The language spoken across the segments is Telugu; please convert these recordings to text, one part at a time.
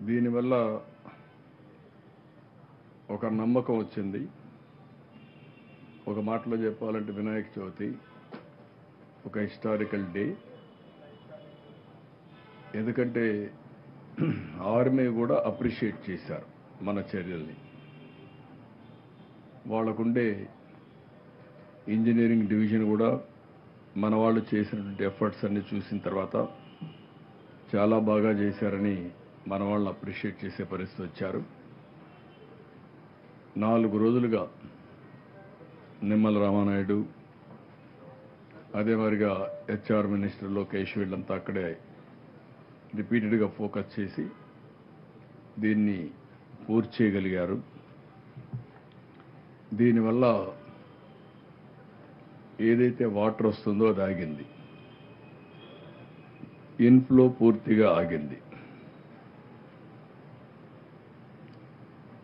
దీనివల్ల ఒక నమ్మకం వచ్చింది. ఒక మాటలో చెప్పాలంటే వినాయక చవితి ఒక హిస్టారికల్ డే. ఎందుకంటే ఆర్మీ కూడా అప్రిషియేట్ చేశారు మన చర్యల్ని. వాళ్ళకుండే ఇంజనీరింగ్ డివిజన్ కూడా మన వాళ్ళు చేసినటువంటి ఎఫర్ట్స్ అన్ని చూసిన తర్వాత చాలా బాగా చేశారని మన వాళ్ళని అప్రిషియేట్ చేసే పరిస్థితి వచ్చారు. 4 రోజులుగా నిమ్మల రామానాయుడు, అదే మరిగా హెచ్ఆర్ మినిస్టర్ లోకేష్ వీళ్ళంతా అక్కడే రిపీటెడ్గా ఫోకస్ చేసి దీన్ని పూర్తి చేయగలిగారు. దీనివల్ల ఏదైతే వాటర్ వస్తుందో అది ఆగింది, ఇన్ఫ్లో పూర్తిగా ఆగింది.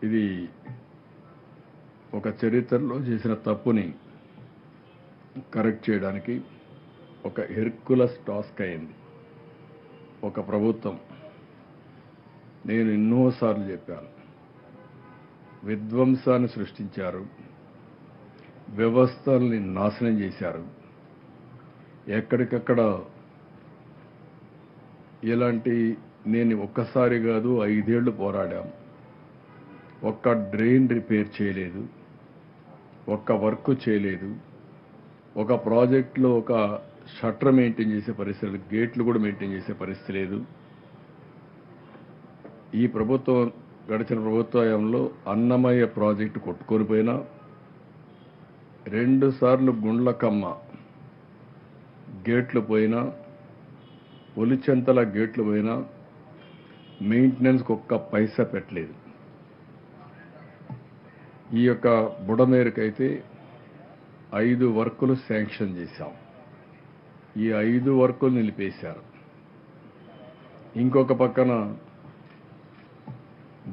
ఇది ఒక చరిత్రలో చేసిన తప్పుని కరెక్ట్ చేయడానికి ఒక హెర్కులస్ టాస్క్ అయింది ఒక ప్రభుత్వం. నేను ఎన్నోసార్లు చెప్పాను, విధ్వంసాన్ని సృష్టించారు, వ్యవస్థల్ని నాశనం చేశారు. ఎక్కడికక్కడ ఇలాంటి నేను ఒక్కసారి కాదు 5 ఏళ్లు పోరాడాం. ఒక్క డ్రైన్ రిపేర్ చేయలేదు, ఒక్క వర్క్ చేయలేదు, ఒక ప్రాజెక్టులో ఒక షట్టర్ మెయింటైన్ చేసే పరిస్థితి లేదు, గేట్లు కూడా మెయింటైన్ చేసే పరిస్థితి లేదు. ఈ ప్రభుత్వం గడిచిన ప్రభుత్వంలో అన్నమయ్య ప్రాజెక్టు కొట్టుకొని పోయినా, 2 సార్లు గుండ్లకమ్మ గేట్లు పోయినా, ఒలిచెంతల గేట్లు పోయినా మెయింటెనెన్స్కి ఒక్క పైసా పెట్టలేదు. ఈ యొక్క బుడమేరుకైతే 5 వర్కులు శాంక్షన్ చేశాం. ఈ 5 వర్కులు నిలిపేశారు. ఇంకొక పక్కన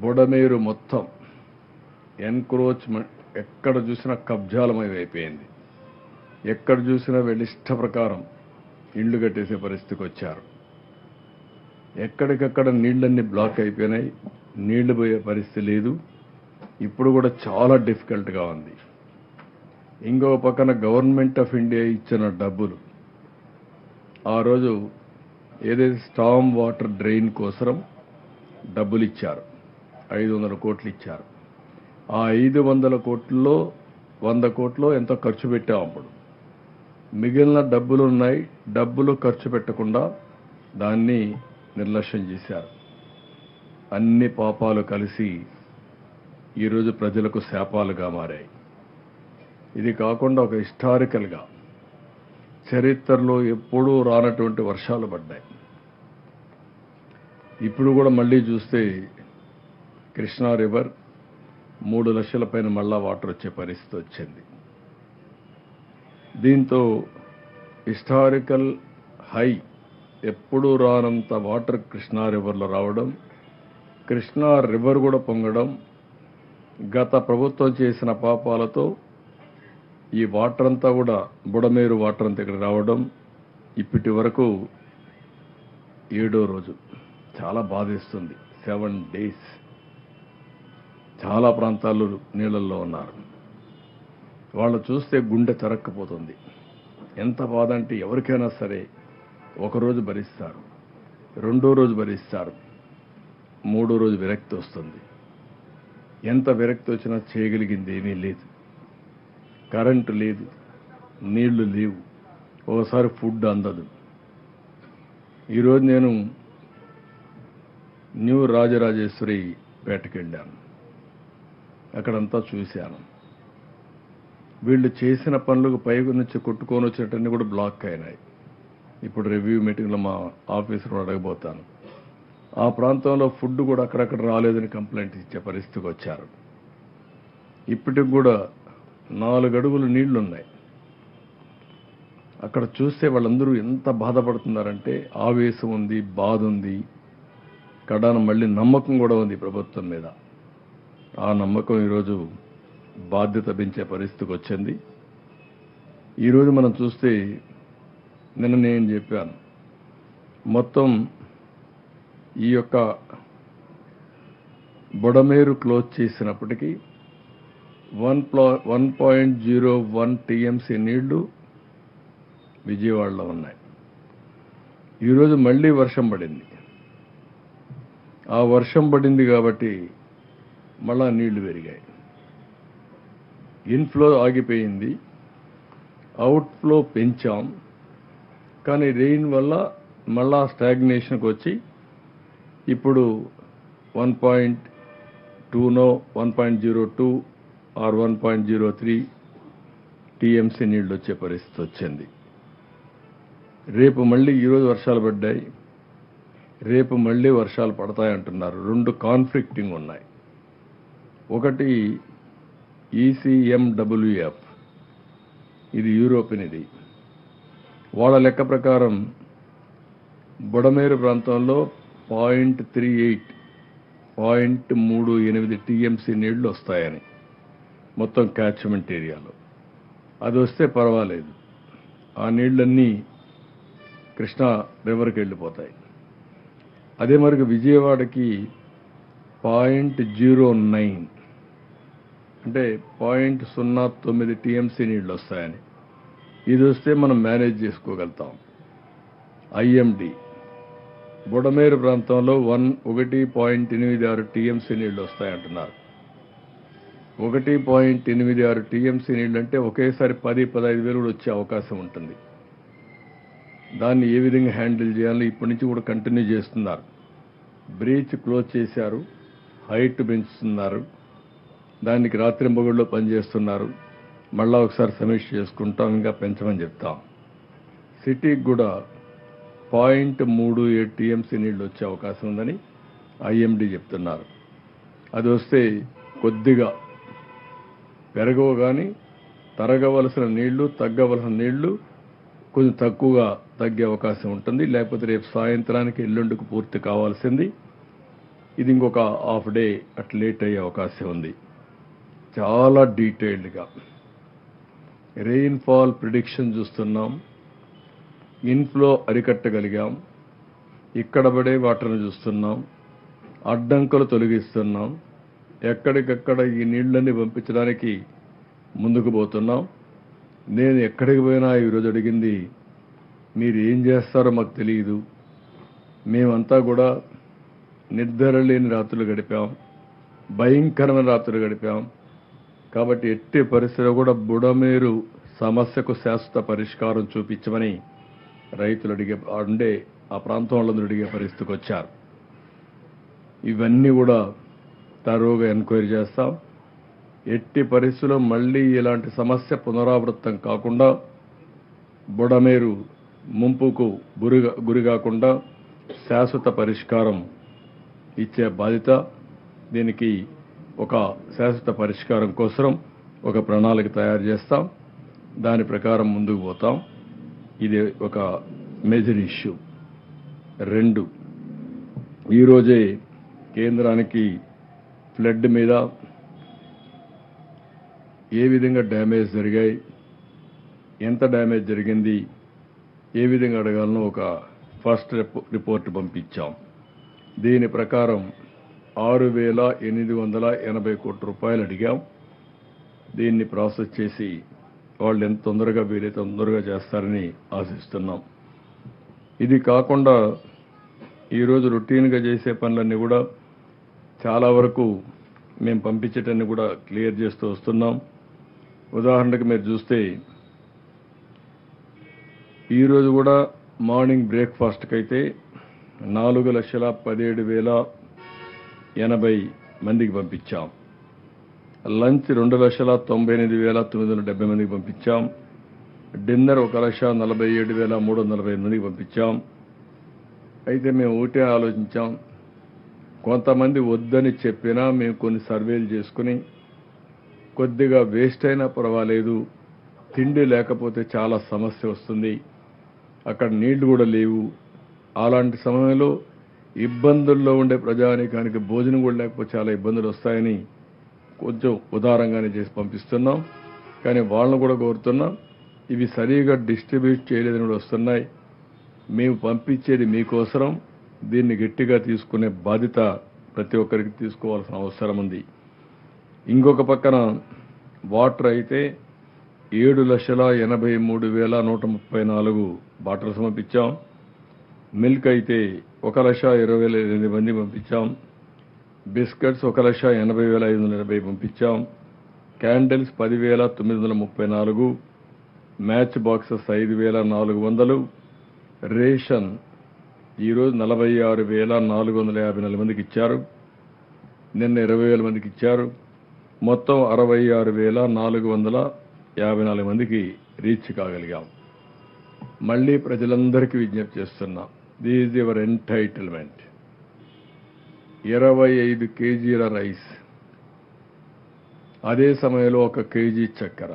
బుడమేరు మొత్తం ఎన్క్రోచ్మెంట్, ఎక్కడ చూసినా కబ్జాలమయం అయిపోయింది. ఎక్కడ చూసినా వీళ్ళ ఇష్ట ప్రకారం ఇళ్లు కట్టేసే పరిస్థితికి వచ్చారు. ఎక్కడికక్కడ నీళ్ళన్నీ బ్లాక్ అయిపోయినాయి, నీళ్లు పోయే పరిస్థితి లేదు. ఇప్పుడు కూడా చాలా డిఫికల్ట్గా ఉంది. ఇంకొక పక్కన గవర్నమెంట్ ఆఫ్ ఇండియా ఇచ్చిన డబ్బులు, ఆ రోజు ఏదైతే స్టామ్ వాటర్ డ్రైన్ కోసం డబ్బులు ఇచ్చారు, 500 కోట్లు ఇచ్చారు. ఆ 500 కోట్లలో 100 కోట్లు ఎంతో ఖర్చు పెట్టాం. అప్పుడు మిగిలిన డబ్బులు ఉన్నాయి, డబ్బులు ఖర్చు పెట్టకుండా దాన్ని నిర్లక్ష్యం చేశారు. అన్ని పాపాలు కలిసి ఈరోజు ప్రజలకు శాపాలుగా మారాయి. ఇది కాకుండా ఒక హిస్టారికల్గా చరిత్రలో ఎప్పుడూ రానటువంటి వర్షాలు పడ్డాయి. ఇప్పుడు కూడా మళ్ళీ చూస్తే కృష్ణా రివర్ 3 లక్షల పైన మళ్ళా వాటర్ వచ్చే పరిస్థితి వచ్చింది. దీంతో హిస్టారికల్ హై, ఎప్పుడూ రానంత వాటర్ కృష్ణా రివర్లో రావడం, కృష్ణా రివర్ కూడా పొంగడం, గత ప్రభుత్వం చేసిన పాపాలతో ఈ వాటర్ అంతా కూడా బుడమేరు వాటర్ అంతా ఇక్కడ రావడం ఇప్పటి వరకు 7వ రోజు. చాలా బాధేస్తుంది. 7 days చాలా ప్రాంతాల్లో నీళ్ళల్లో ఉన్నారు. వాళ్ళు చూస్తే గుండె తరక్కపోతుంది. ఎంత బాధ అంటే ఎవరికైనా సరే ఒకరోజు భరిస్తారు, 2వ రోజు భరిస్తారు, 3వ రోజు విరక్తి వస్తుంది. ఎంత విరక్తి వచ్చినా చేయగలిగింది ఏమీ లేదు. కరెంటు లేదు, నీళ్లు లేవు, ఓసారి ఫుడ్ అందదు. ఈరోజు నేను న్యూ రాజరాజేశ్వరి పేటకి వెళ్ళాను. అక్కడంతా చూశాను. వీళ్ళు చేసిన పనులకు పైకి నుంచి కొట్టుకొని వచ్చేటన్నీ కూడా బ్లాక్ అయినాయి. ఇప్పుడు రివ్యూ మీటింగ్లో మా ఆఫీసర్ అడగబోతాను. ఆ ప్రాంతంలో ఫుడ్ కూడా అక్కడక్కడ రాలేదని కంప్లైంట్ ఇచ్చే పరిస్థితికి వచ్చారు. ఇప్పటికి కూడా 4 అడుగులు నీళ్లున్నాయి. అక్కడ చూస్తే వాళ్ళందరూ ఎంత బాధపడుతున్నారంటే ఆవేశం ఉంది, బాధ ఉంది, కడాన మళ్ళీ నమ్మకం కూడా ఉంది ప్రభుత్వం మీద. ఆ నమ్మకం ఈరోజు బాధ్యత పెంచే పరిస్థితికి వచ్చింది. ఈరోజు మనం చూస్తే, నిన్న నేను చెప్పాను, మొత్తం ఈ యొక్క బుడమేరు క్లోజ్ చేసినప్పటికీ 1.01 టీఎంసీ నీళ్లు విజయవాడలో ఉన్నాయి. ఈరోజు మళ్ళీ వర్షం పడింది. ఆ వర్షం పడింది కాబట్టి మళ్ళా నీళ్లు పెరిగాయి. ఇన్ఫ్లో ఆగిపోయింది, అవుట్ఫ్లో పెంచాం. కానీ రెయిన్ వల్ల మళ్ళా స్టాగ్నేషన్కి వచ్చి ఇప్పుడు 1.2 1.02 ఆర్ 1.03 టీఎంసీ నీళ్లు వచ్చే పరిస్థితి వచ్చింది. రేపు మళ్ళీ ఈరోజు వర్షాలు పడ్డాయి, రేపు మళ్ళీ వర్షాలు పడతాయంటున్నారు. రెండు కాన్ఫ్లిక్టింగ్ ఉన్నాయి. ఒకటి ECMWF, ఇది యూరోపియన్, ఇది వాళ్ళ లెక్క ప్రకారం బుడమేరు ప్రాంతంలో 0.38 టీఎంసీ నీళ్లు వస్తాయని మొత్తం క్యాచ్మెంట్ ఏరియాలో. అది వస్తే పర్వాలేదు, ఆ నీళ్లన్నీ కృష్ణా రివర్కి వెళ్ళిపోతాయి. అదే మరికి విజయవాడకి 0.09 అంటే 0.09 టీఎంసీ నీళ్లు వస్తాయని. ఇది వస్తే మనం మేనేజ్ చేసుకోగలుగుతాం. IMD బుడమేరు ప్రాంతంలో 1.86 టీఎంసీ నీళ్లు వస్తాయంటున్నారు. 1.86 టీఎంసీ నీళ్లు అంటే ఒకేసారి 10-15 వేలు కూడా వచ్చే అవకాశం ఉంటుంది. దాన్ని ఏ విధంగా హ్యాండిల్ చేయాలో ఇప్పటి నుంచి కూడా కంటిన్యూ చేస్తున్నారు. బ్రీచ్ క్లోజ్ చేశారు, హైట్ పెంచుతున్నారు, దానికి రాత్రింబగళ్ళు పనిచేస్తున్నారు. మళ్ళా ఒకసారి సమీక్ష చేసుకుంటాం, ఇంకా పెంచమని చెప్తాం. సిటీకి కూడా 0.37 టీఎంసీ నీళ్లు వచ్చే అవకాశం ఉందని IMD చెప్తున్నారు. అది వస్తే కొద్దిగా పెరగవు, కానీ తరగవలసిన నీళ్లు తగ్గవలసిన నీళ్లు కొంచెం తక్కువగా తగ్గే అవకాశం ఉంటుంది. లేకపోతే రేపు సాయంత్రానికి ఎల్లుండికి పూర్తి కావాల్సింది, ఇది ఇంకొక హాఫ్ డే అట్లా లేట్ అయ్యే అవకాశం ఉంది. చాలా డీటెయిల్డ్గా రెయిన్ఫాల్ ప్రిడిక్షన్ చూస్తున్నాం, ఇన్ఫ్లో అరికట్టగలిగాం, ఇక్కడ పడే వాటర్ను చూస్తున్నాం, అడ్డంకులు తొలగిస్తున్నాం, ఎక్కడికక్కడ ఈ నీళ్లన్నీ పంపించడానికి ముందుకు పోతున్నాం. నేను ఎక్కడికి పోయినా ఈరోజు అడిగింది, మీరు ఏం చేస్తారో మాకు తెలియదు, మేమంతా కూడా నిద్ర లేని రాత్రులు గడిపాం, భయంకరమైన రాత్రులు గడిపాం. కాబట్టి ఎట్టి పరిస్థితిలో కూడా బుడమేరు సమస్యకు శాశ్వత పరిష్కారం చూపించమని రైతులు అడిగే ఆ ప్రాంతం వాళ్ళందరూ అడిగే పరిస్థితికి వచ్చారు. ఇవన్నీ కూడా తరోగా ఎంక్వైరీ చేస్తాం. ఎట్టి పరిస్థితుల్లో మళ్ళీ ఇలాంటి సమస్య పునరావృతం కాకుండా, బుడమేరు ముంపుకు గురి కాకుండా శాశ్వత పరిష్కారం ఇచ్చే బాధ్యత. దీనికి ఒక శాశ్వత పరిష్కారం కోసం ఒక ప్రణాళిక తయారు చేస్తాం, దాని ప్రకారం ముందుకు పోతాం. ఇది ఒక మేజర్ ఇష్యూ. 2, ఈరోజే కేంద్రానికి ఫ్లడ్ మీద ఏ విధంగా డ్యామేజ్ జరిగాయి, ఎంత డ్యామేజ్ జరిగింది, ఏ విధంగా అడగాలనో ఒక ఫస్ట్ రిపోర్ట్ పంపించాం. దీని ప్రకారం 6,880 కోట్ల రూపాయలు అడిగాం. దీన్ని ప్రాసెస్ చేసి వాళ్ళు ఎంత తొందరగా వీలైతే తొందరగా చేస్తారని ఆశిస్తున్నాం. ఇది కాకుండా ఈరోజు రొటీన్గా చేసే పనులన్నీ కూడా చాలా వరకు మేము పంపించేటన్ని కూడా క్లియర్ చేస్తూ వస్తున్నాం. ఉదాహరణకు మీరు చూస్తే ఈరోజు కూడా మార్నింగ్ బ్రేక్ఫాస్ట్కి అయితే 4,17,080 మందికి పంపించాం. లంచ్ 2,98,970 మందికి పంపించాం. డిన్నర్ 1,47,340 మందికి పంపించాం. అయితే మేము ఒకటే ఆలోచించాం, కొంతమంది వద్దని చెప్పినా మేము కొన్ని సర్వేలు చేసుకుని కొద్దిగా వేస్ట్ అయినా పర్వాలేదు, తిండి లేకపోతే చాలా సమస్య వస్తుంది, అక్కడ నీళ్లు కూడా లేవు, అలాంటి సమయంలో ఇబ్బందుల్లో ఉండే ప్రజానీకానికి భోజనం కూడా లేకపోతే చాలా ఇబ్బందులు వస్తాయని కొంచెం ఉదారంగానే చేసి పంపిస్తున్నాం. కానీ వాళ్ళను కూడా కోరుతున్నాం, ఇవి సరిగా డిస్ట్రిబ్యూట్ చేయలేదని కూడా వస్తున్నాయి. మేము పంపించేది మీకోసరం, దీన్ని గట్టిగా తీసుకునే బాధ్యత ప్రతి ఒక్కరికి తీసుకోవాల్సిన అవసరం ఉంది. ఇంకొక పక్కన వాటర్ అయితే 7,83,134 బాటిల్స్ పంపించాం. మిల్క్ అయితే 1,20,8 మంది పంపించాం. బిస్కెట్స్ 1,80,580 పంపించాం. క్యాండిల్స్ 10,934, మ్యాచ్ బాక్సెస్ 5,400, రేషన్ ఈరోజు 46,454 మందికి ఇచ్చారు. నిన్న 20,000 మందికి ఇచ్చారు. మొత్తం 66,454 మందికి రీచ్ కాగలిగాం. మళ్ళీ ప్రజలందరికీ విజ్ఞప్తి చేస్తున్నాం, దిస్ ఈజ్ యువర్ ఎంటైటిల్మెంట్. 25 కేజీల రైస్, అదే సమయంలో 1 కేజీ చక్కెర,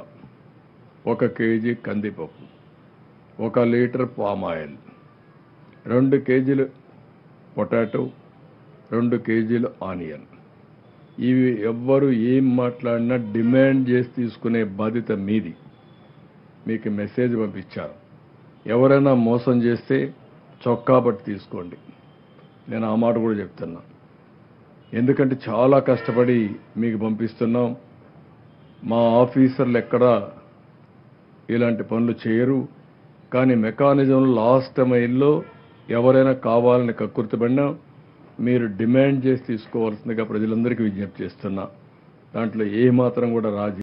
1 కేజీ కందిపప్పు, 1 లీటర్ పామ్ ఆయిల్, 2 కేజీలు పొటాటో, 2 కేజీలు ఆనియన్. ఇవి ఎవ్వరు ఏం మాట్లాడినా డిమాండ్ చేసి తీసుకునే బాధ్యత మీది. మీకు మెసేజ్ పంపించారు. ఎవరైనా మోసం చేస్తే చొక్కా పట్టి తీసుకోండి. నేను ఆ మాట కూడా చెప్తున్నా. ఎందుకంటే చాలా కష్టపడి మీకు పంపిస్తున్నాం. మా ఆఫీసర్లు ఎక్కడా ఇలాంటి పనులు చేయరు. కానీ మెకానిజం లాస్ట్ మైల్లో ఎవరైనా కావాలని కక్కుర్తిపడినా మీరు డిమాండ్ చేసి తీసుకోవాల్సిందిగా ప్రజలందరికీ విజ్ఞప్తి చేస్తున్నా. దాంట్లో ఏ మాత్రం కూడా రాజీ